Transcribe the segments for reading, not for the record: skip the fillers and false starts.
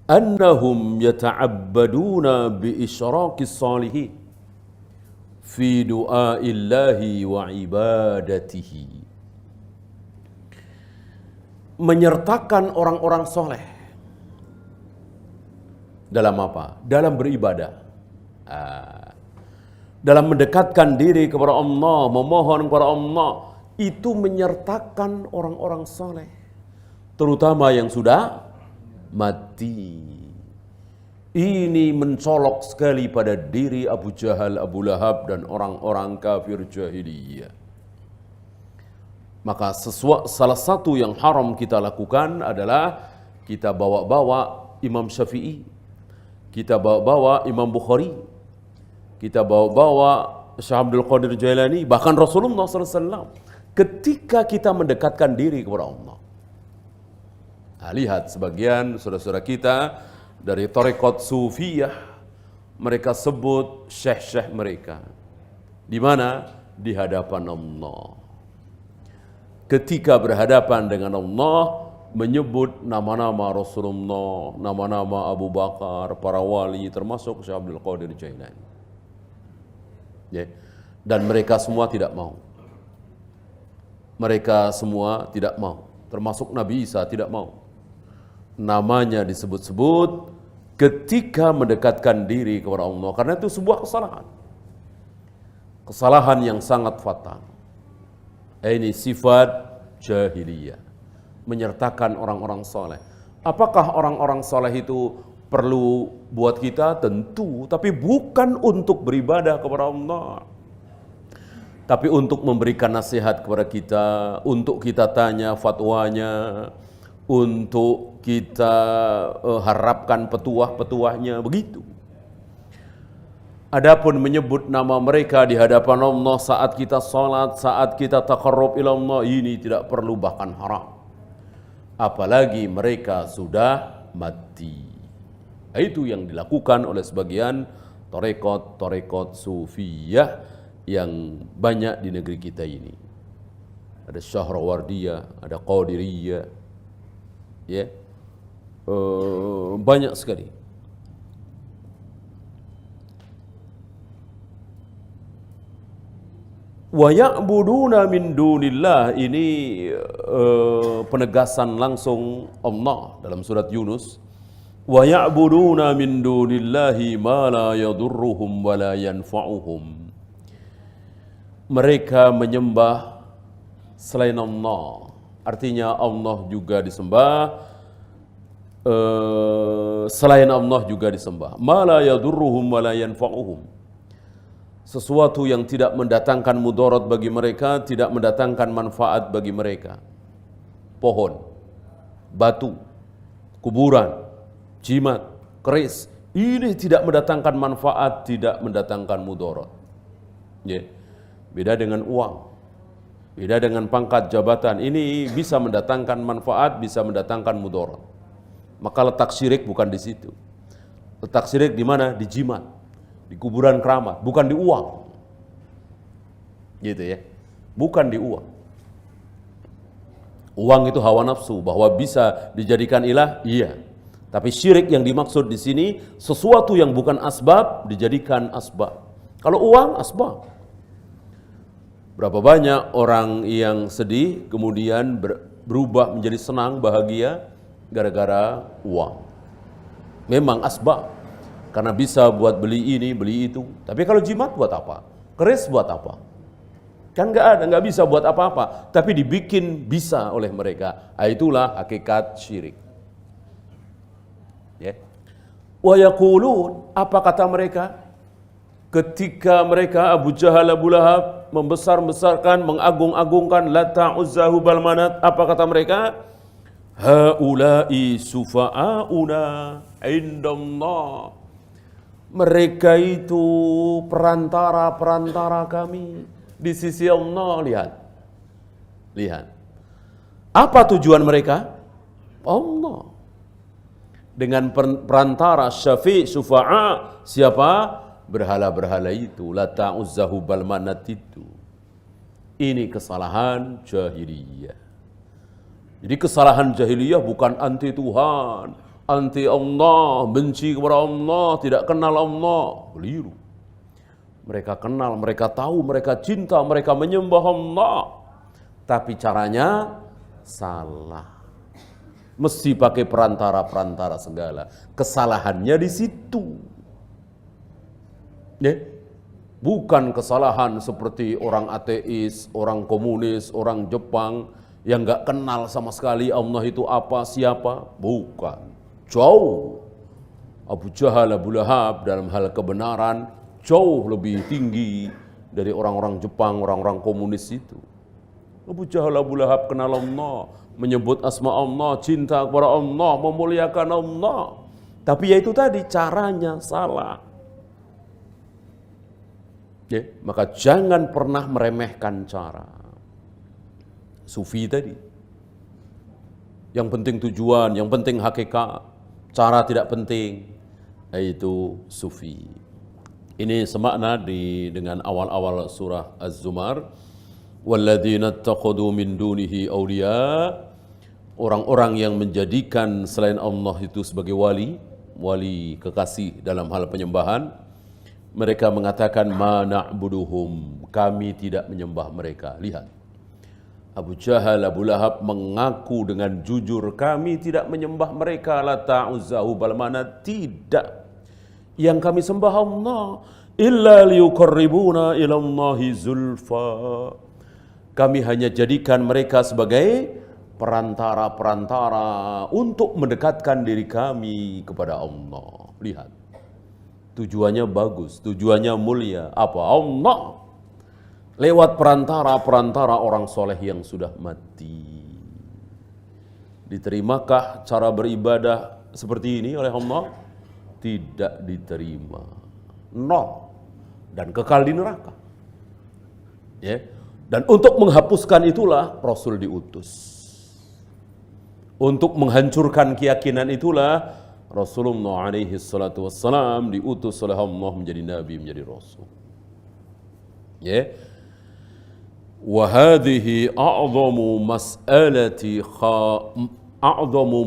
annahum yata'abbaduna bi isyraqis salihin fi du'aillahi wa ibadatihi. Menyertakan orang-orang soleh dalam apa? Dalam beribadah. Dalam mendekatkan diri kepada Allah, memohon kepada Allah, itu menyertakan orang-orang soleh, terutama yang sudah mati. Ini mencolok sekali pada diri Abu Jahal, Abu Lahab, dan orang-orang kafir jahiliyah. Maka salah satu yang haram kita lakukan adalah kita bawa-bawa Imam Syafi'i, kita bawa-bawa Imam Bukhari, kita bawa-bawa Syekh Abdul Qadir Jailani, bahkan Rasulullah SAW ketika kita mendekatkan diri kepada Allah. Nah, lihat sebagian saudara-saudara kita dari tarekat Sufiyah, mereka sebut syekh-syekh mereka. Di mana? Di hadapan Allah. Ketika berhadapan dengan Allah, menyebut nama-nama Rasulullah, nama-nama Abu Bakar, para wali, termasuk Syekh Abdul Qadir Jailani. Ya. Dan mereka semua tidak mau. Mereka semua tidak mau. Termasuk Nabi Isa tidak mau. Namanya disebut-sebut ketika mendekatkan diri kepada Allah. Karena itu sebuah kesalahan. Kesalahan yang sangat fatal. Ini sifat jahiliyah. Menyertakan orang-orang soleh. Apakah orang-orang soleh itu perlu buat kita? Tentu, tapi bukan untuk beribadah kepada Allah, tapi untuk memberikan nasihat kepada kita, untuk kita tanya fatwanya, untuk kita harapkan petuah-petuahnya, begitu. Adapun menyebut nama mereka di hadapan Allah saat kita salat, saat kita taqarrub ila Allah, ini tidak perlu, bahkan haram. Apalagi mereka sudah mati. Itu yang dilakukan oleh sebagian tarekat Sufiyah yang banyak di negeri kita ini. Ada Syahrawardiyah, ada Qadiriyah, ya, banyak sekali. Wa ya'buduna min dunillah, ini penegasan langsung Allah dalam surat Yunus. Wa ya'buduna min dunillahi ma la yadurruhum wa la yanfa'uhum. Mereka menyembah selain Allah. Artinya Allah juga disembah, selain Allah juga disembah. Ma la yadurruhum wa la yanfa'uhum. Sesuatu yang tidak mendatangkan mudarat bagi mereka, tidak mendatangkan manfaat bagi mereka. Pohon, batu, kuburan, jimat, keris, ini tidak mendatangkan manfaat, tidak mendatangkan mudarat. Ya. Beda dengan uang, beda dengan pangkat jabatan. Ini bisa mendatangkan manfaat, bisa mendatangkan mudarat. Maka letak syirik bukan di situ. Letak syirik di mana? Di jimat, di kuburan keramat, bukan di uang. Gitu ya. Bukan di uang. Uang itu hawa nafsu, bahwa bisa dijadikan ilah, iya. Tapi syirik yang dimaksud di sini sesuatu yang bukan asbab dijadikan asbab. Kalau uang asbab. Berapa banyak orang yang sedih kemudian berubah menjadi senang, bahagia gara-gara uang. Memang asbab. Karena bisa buat beli ini, beli itu. Tapi kalau jimat buat apa? Keris buat apa? Kan nggak ada, nggak bisa buat apa-apa. Tapi dibikin bisa oleh mereka. Itulah hakikat syirik. Ya. Wa yaqulun, apa kata mereka? Ketika mereka Abu Jahal, Abu Lahab membesar-besarkan, mengagung-agungkan Lata, Uzza, Hubal, Manat, apa kata mereka? Haula'i sufa'auna indallah. Mereka itu perantara-perantara kami di sisi Allah. Lihat. Lihat. Apa tujuan mereka? Allah. Dengan perantara syafi' syufa'a, siapa? Berhala-berhala itu, Lata, Uzza, Hubal, Manat itu. Ini kesalahan jahiliyah. Jadi kesalahan jahiliyah bukan anti Tuhan, anti Allah, benci kepada Allah, tidak kenal Allah. Keliru. Mereka kenal, mereka tahu, mereka cinta, mereka menyembah Allah. Tapi caranya salah. Mesti pakai perantara-perantara segala. Kesalahannya di situ. Ya? Bukan kesalahan seperti orang ateis, orang komunis, orang Jepang yang nggak kenal sama sekali Allah itu apa, siapa. Bukan. Jauh. Abu Jahal, Abu Lahab dalam hal kebenaran jauh lebih tinggi dari orang-orang Jepang, orang-orang komunis itu. Abu Jahal, Abu Lahab kenal Allah, menyebut asma Allah, cinta kepada Allah, memuliakan Allah. Tapi ya itu tadi, caranya salah. Ya, maka jangan pernah meremehkan cara. Sufi tadi. Yang penting tujuan, yang penting hakikat. Cara tidak penting. Yaitu sufi. Ini semakna dengan awal-awal surah Az-Zumar. Walladzina ittakhadhu min dunihi awliya. Orang-orang yang menjadikan selain Allah itu sebagai wali kekasih dalam hal penyembahan. Mereka mengatakan ma na'buduhum, kami tidak menyembah mereka. Lihat. Abu Jahal, Abu Lahab mengaku dengan jujur, kami tidak menyembah mereka. La ta'uzzahu, balmana tidak. Yang kami sembah Allah illa liyuqarribuna ilallahi zulfa. Kami hanya jadikan mereka sebagai perantara-perantara untuk mendekatkan diri kami kepada Allah. Lihat. Tujuannya bagus, tujuannya mulia. Apa? Allah. Lewat perantara-perantara orang soleh yang sudah mati. Diterimakah cara beribadah seperti ini oleh Allah? Tidak diterima. Nol. Dan kekal di neraka. Ya. Dan untuk menghapuskan itulah Rasul diutus. Untuk menghancurkan keyakinan itulah Rasulullah alaihi salatu wassalam diutus oleh Allah menjadi nabi, menjadi rasul. Ya. Wa hadhihi a'zamu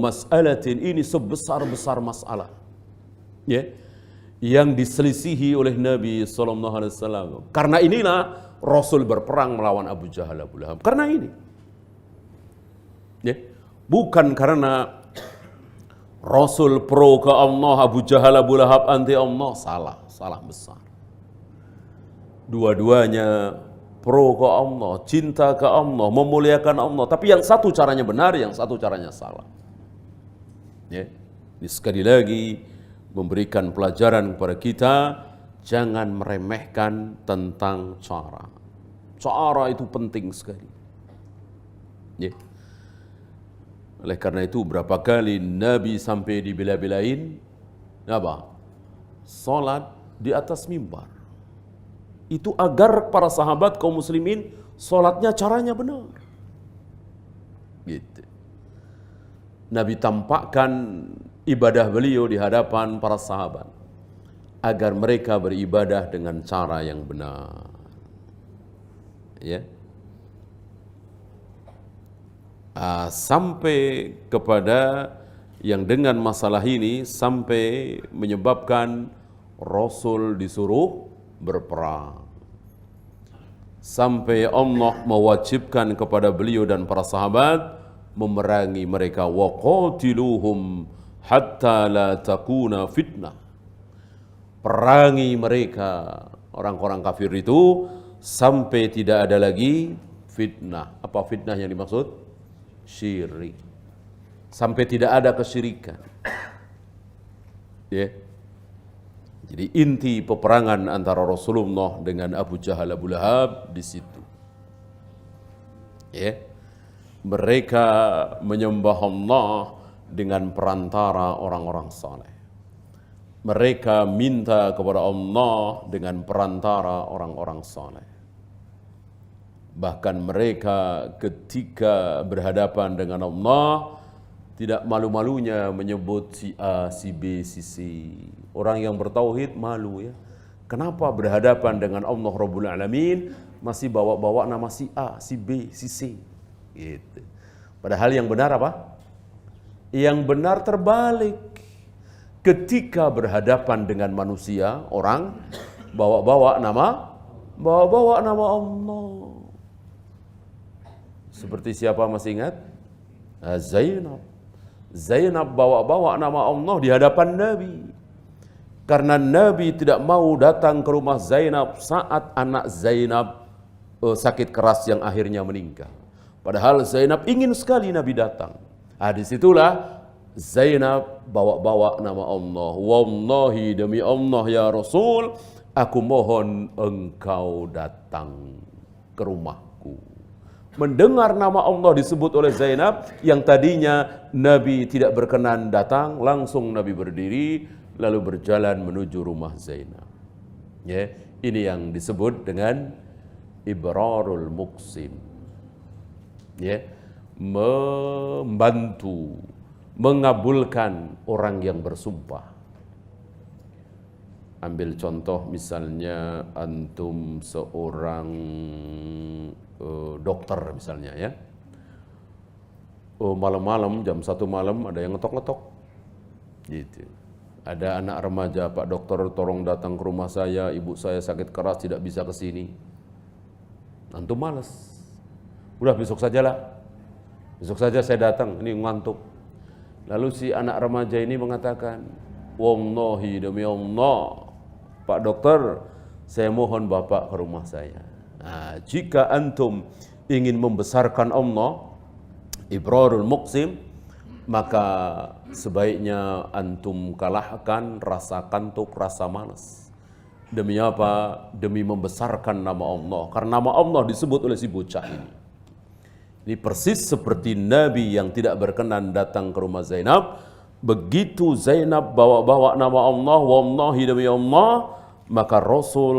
mas'alatin, ini sebesar-besar masalah. Ya, yang diselisihi oleh Nabi SAW. Karena inilah Rasul berperang melawan Abu Jahal, Abu Lahab. Karena ini. Ya, bukan karena Rasul pro ke Allah, Abu Jahal, Abu Lahab anti Allah. Salah besar. Dua-duanya pro ke Allah, cinta ke Allah, memuliakan Allah. Tapi yang satu caranya benar, yang satu caranya salah. Ya, ini sekali lagi memberikan pelajaran kepada kita, jangan meremehkan tentang cara. Cara itu penting sekali. Ya. Oleh karena itu berapa kali Nabi sampai dibela-belain, apa? Salat di atas mimbar. Itu agar para sahabat kaum muslimin salatnya caranya benar. Gitu. Nabi tampakkan ibadah beliau di hadapan para sahabat agar mereka beribadah dengan cara yang benar. Ya. Sampai kepada yang dengan masalah ini sampai menyebabkan Rasul disuruh berperang. Sampai Allah mewajibkan kepada beliau dan para sahabat memerangi mereka, waqatiluhum hatta la takuna fitnah. Perangi mereka orang-orang kafir itu sampai tidak ada lagi fitnah. Apa fitnah yang dimaksud? Syirik. Sampai tidak ada kesyirikan. Ya. Jadi inti peperangan antara Rasulullah dengan Abu Jahal, Abu Lahab di situ. Ya. Mereka menyembah Allah dengan perantara orang-orang saleh. Mereka minta kepada Allah dengan perantara orang-orang saleh. Bahkan mereka ketika berhadapan dengan Allah tidak malu-malunya menyebut si A, si B, si C. Orang yang bertauhid malu ya. Kenapa berhadapan dengan Allah Rabbul Alamin masih bawa-bawa nama si A, si B, si C? Gitu. Padahal yang benar apa? Yang benar terbalik. Ketika berhadapan dengan manusia, orang bawa-bawa nama Allah. Seperti siapa masih ingat? Zainab. Zainab bawa-bawa nama Allah di hadapan Nabi. Karena Nabi tidak mau datang ke rumah Zainab saat anak Zainab sakit keras yang akhirnya meninggal. Padahal Zainab ingin sekali Nabi datang. Disitulah Zainab bawa-bawa nama Allah. Wallahi, demi Allah ya Rasul, aku mohon engkau datang ke rumahku. Mendengar nama Allah disebut oleh Zainab, yang tadinya Nabi tidak berkenan datang, langsung Nabi berdiri, lalu berjalan menuju rumah Zainab. Ya, ini yang disebut dengan ibrarul muqsim. Ya, membantu, mengabulkan orang yang bersumpah. Ambil contoh misalnya antum seorang dokter misalnya ya. Malam-malam jam 1 malam ada yang ngetok-ngetok. Gitu. Ada anak remaja, Pak dokter tolong datang ke rumah saya, ibu saya sakit keras tidak bisa ke sini. Antum malas. Udah besok sajalah. Besok saja saya datang, ini ngantuk. Lalu si anak remaja ini mengatakan, wallahi demi Allah, Pak dokter, saya mohon Bapak ke rumah saya. Nah, jika antum ingin membesarkan Allah, ibrarul muqsim, maka sebaiknya antum kalahkan rasa kantuk, rasa malas. Demi apa? Demi membesarkan nama Allah. Karena nama Allah disebut oleh si bocah ini. Ini persis seperti Nabi yang tidak berkenan datang ke rumah Zainab. Begitu Zainab bawa-bawa nama Allah, wallahi demi Allah, maka Rasul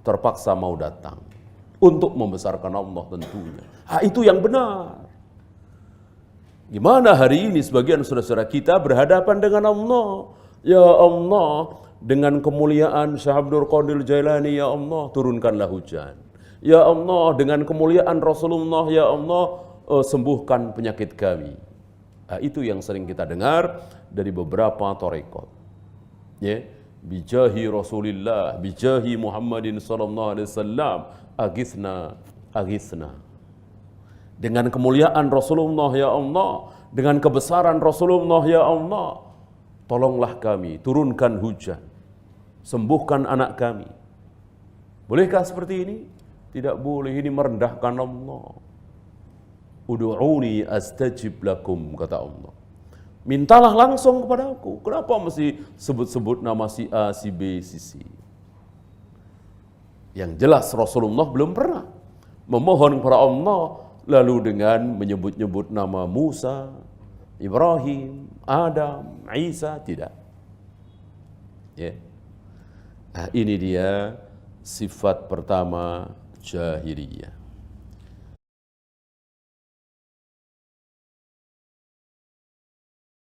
terpaksa mau datang untuk membesarkan Allah tentunya. Itu yang benar. Gimana hari ini sebagian saudara-saudara kita berhadapan dengan Allah? Ya Allah, dengan kemuliaan Syekh Abdul Qadir Jailani, ya Allah, turunkanlah hujan. Ya Allah, dengan kemuliaan Rasulullah, ya Allah, sembuhkan penyakit kami. Itu yang sering kita dengar dari beberapa tarekat. Ya, bijahi Rasulillah, bijahi Muhammadin sallallahu alaihi wasallam, aghithna, aghithna. Dengan kemuliaan Rasulullah ya Allah, dengan kebesaran Rasulullah ya Allah, tolonglah kami, turunkan hujan, sembuhkan anak kami. Bolehkah seperti ini? Tidak boleh, ini merendahkan Allah. Udu'uni astajib lakum, kata Allah. Mintalah langsung kepada aku. Kenapa mesti sebut-sebut nama si A, si B, si C? Yang jelas Rasulullah belum pernah memohon kepada Allah lalu dengan menyebut-nyebut nama Musa, Ibrahim, Adam, Isa, tidak. Ya. Ini dia sifat pertama jahiliyah.